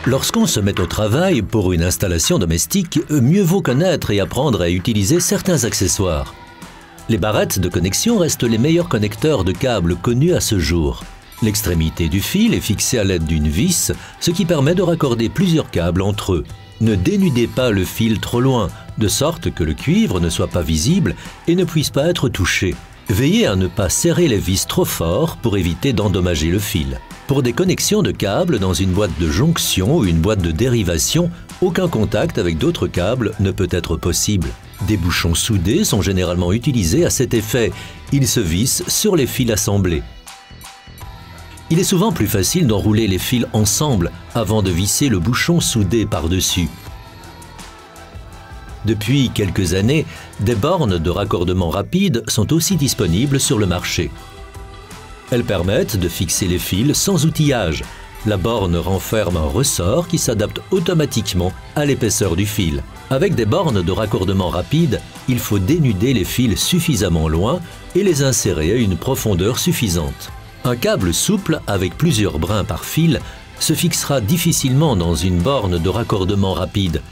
Lorsqu'on se met au travail pour une installation domestique, mieux vaut connaître et apprendre à utiliser certains accessoires. Les barrettes de connexion restent les meilleurs connecteurs de câbles connus à ce jour. L'extrémité du fil est fixée à l'aide d'une vis, ce qui permet de raccorder plusieurs câbles entre eux. Ne dénudez pas le fil trop loin, de sorte que le cuivre ne soit pas visible et ne puisse pas être touché. Veillez à ne pas serrer les vis trop fort pour éviter d'endommager le fil. Pour des connexions de câbles dans une boîte de jonction ou une boîte de dérivation, aucun contact avec d'autres câbles ne peut être possible. Des bouchons soudés sont généralement utilisés à cet effet. Ils se vissent sur les fils assemblés. Il est souvent plus facile d'enrouler les fils ensemble avant de visser le bouchon soudé par-dessus. Depuis quelques années, des bornes de raccordement rapide sont aussi disponibles sur le marché. Elles permettent de fixer les fils sans outillage. La borne renferme un ressort qui s'adapte automatiquement à l'épaisseur du fil. Avec des bornes de raccordement rapide, il faut dénuder les fils suffisamment loin et les insérer à une profondeur suffisante. Un câble souple avec plusieurs brins par fil se fixera difficilement dans une borne de raccordement rapide.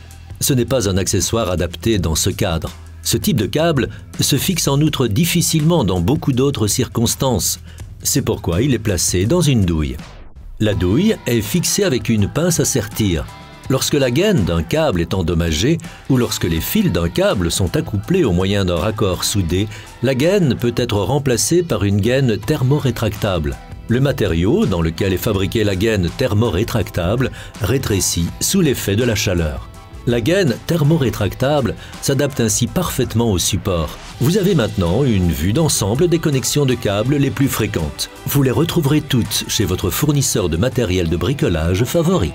Ce n'est pas un accessoire adapté dans ce cadre. Ce type de câble se fixe en outre difficilement dans beaucoup d'autres circonstances. C'est pourquoi il est placé dans une douille. La douille est fixée avec une pince à sertir. Lorsque la gaine d'un câble est endommagée ou lorsque les fils d'un câble sont accouplés au moyen d'un raccord soudé, la gaine peut être remplacée par une gaine thermorétractable. Le matériau dans lequel est fabriquée la gaine thermorétractable rétrécit sous l'effet de la chaleur. La gaine thermorétractable s'adapte ainsi parfaitement au support. Vous avez maintenant une vue d'ensemble des connexions de câbles les plus fréquentes. Vous les retrouverez toutes chez votre fournisseur de matériel de bricolage favori.